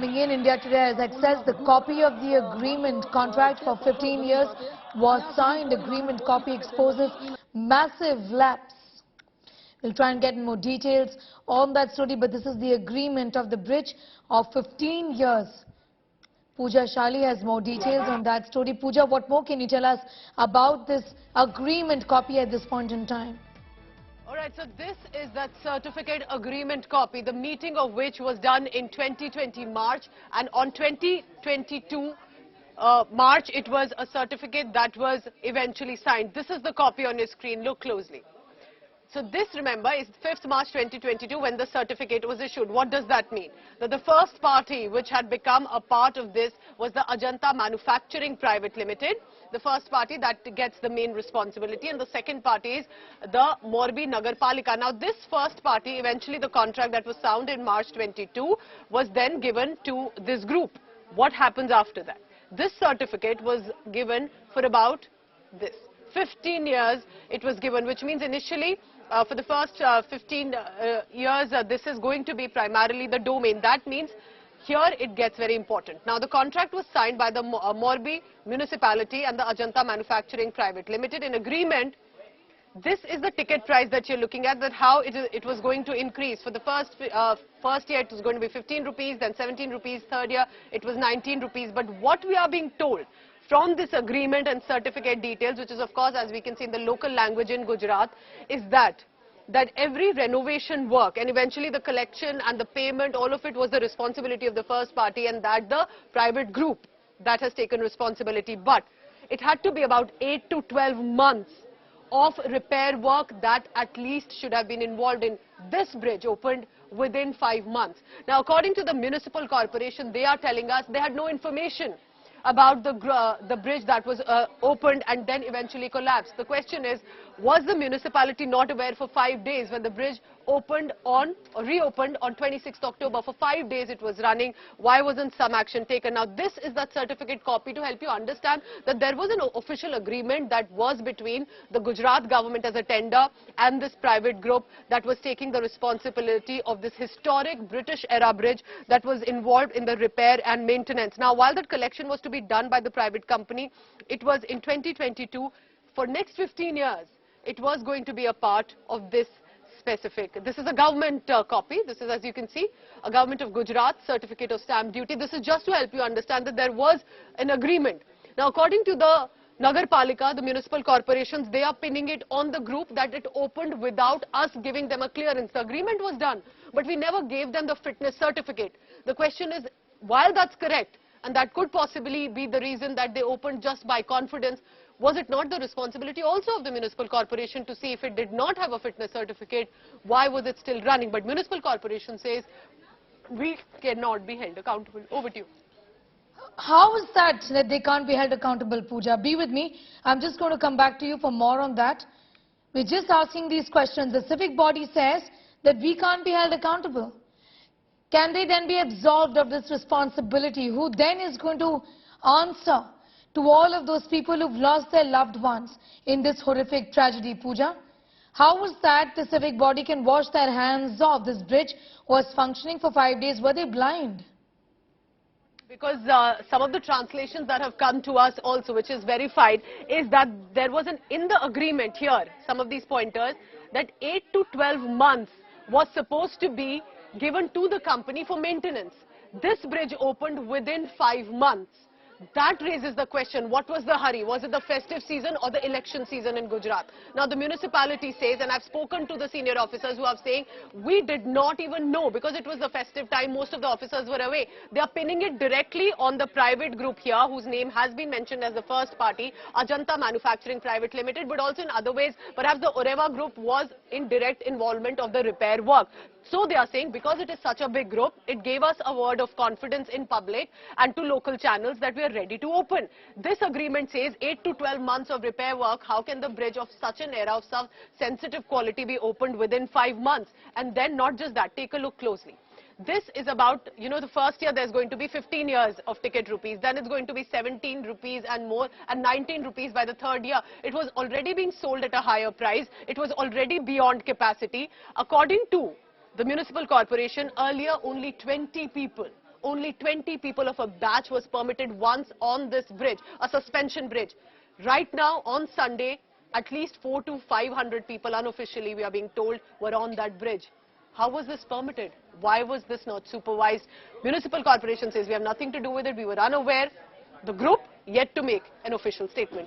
coming in. India Today, as it says, the copy of the agreement contract for 15 years was signed. Agreement copy exposes massive lapse. We'll try and get more details on that story, but this is the agreement of the bridge of 15 years. Pooja Shali has more details on that story. Pooja, what more can you tell us about this agreement copy at this point in time? All right, so this is that certificate agreement copy, the meeting of which was done in 2020 March, and on 2022 March, it was a certificate that was eventually signed. This is the copy on your screen. Look closely. So this, remember, is 5th March 2022 when the certificate was issued. What does that mean? That the first party which had become a part of this was the Ajanta Manufacturing Private Limited, the first party that gets the main responsibility, and the second party is the Morbi Nagarpalika. Now this first party, eventually the contract that was signed in March 22 was then given to this group. What happens after that? This certificate was given for about this. 15 years it was given, which means initially for the first 15 years this is going to be primarily the domain. That means here it gets very important. Now the contract was signed by the Morbi municipality and the Ajanta Manufacturing Private Limited. In agreement, this is the ticket price that you're looking at, that how it was going to increase. For the first year it was going to be 15 rupees, then 17 rupees, third year it was 19 rupees. But what we are being told from this agreement and certificate details, which is of course, as we can see in the local language in Gujarat, is that every renovation work and eventually the collection and the payment, all of it was the responsibility of the first party, and that the private group that has taken responsibility. But it had to be about 8 to 12 months of repair work that at least should have been involved in. This bridge opened within 5 months. Now, according to the municipal corporation, they are telling us they had no information about the bridge that was opened and then eventually collapsed. The question is, was the municipality not aware for 5 days when the bridge reopened on 26th October? For 5 days it was running. Why wasn't some action taken? Now this is that certificate copy to help you understand that there was an official agreement that was between the Gujarat government as a tender and this private group that was taking the responsibility of this historic British era bridge that was involved in the repair and maintenance. Now while that collection was to be done by the private company, it was in 2022. For next 15 years, it was going to be a part of this specific. This is a government copy. This is, as you can see, a government of Gujarat certificate of stamp duty. This is just to help you understand that there was an agreement. Now, according to the Nagarpalika, the municipal corporations, they are pinning it on the group that it opened without us giving them a clearance. The agreement was done, but we never gave them the fitness certificate. The question is, while that's correct, and that could possibly be the reason that they opened just by confidence, was it not the responsibility also of the municipal corporation to see if it did not have a fitness certificate, why was it still running? But municipal corporation says we cannot be held accountable. Over to you. How is that they can't be held accountable, Pooja? Be with me. I'm just going to come back to you for more on that. We're just asking these questions. The civic body says that we can't be held accountable. Can they then be absolved of this responsibility? Who then is going to answer to all of those people who've lost their loved ones in this horrific tragedy, Pooja? How was that the civic body can wash their hands off? This bridge was functioning for 5 days. Were they blind? Because some of the translations that have come to us also, which is verified, is that there was in the agreement here, some of these pointers, that 8 to 12 months was supposed to be given to the company for maintenance. This bridge opened within 5 months. That raises the question, what was the hurry? Was it the festive season or the election season in Gujarat? Now the municipality says, and I've spoken to the senior officers who are saying, we did not even know because it was the festive time, most of the officers were away. They are pinning it directly on the private group here, whose name has been mentioned as the first party, Ajanta Manufacturing Private Limited, but also in other ways, perhaps the Oreva group was in direct involvement of the repair work. So they are saying, because it is such a big group, it gave us a word of confidence in public and to local channels that we are ready to open. This agreement says 8 to 12 months of repair work. How can the bridge of such an era of such sensitive quality be opened within 5 months? And then not just that, take a look closely. This is about, the first year there's going to be 15 years of ticket rupees. Then it's going to be 17 rupees and more, and 19 rupees by the third year. It was already being sold at a higher price. It was already beyond capacity. According to the municipal corporation, earlier only 20 people only 20 people of a batch was permitted once on this bridge, a suspension bridge. Right now, on Sunday, at least 400 to 500 people unofficially, we are being told, were on that bridge. How was this permitted? Why was this not supervised? Municipal corporation says we have nothing to do with it. We were unaware. The group yet to make an official statement.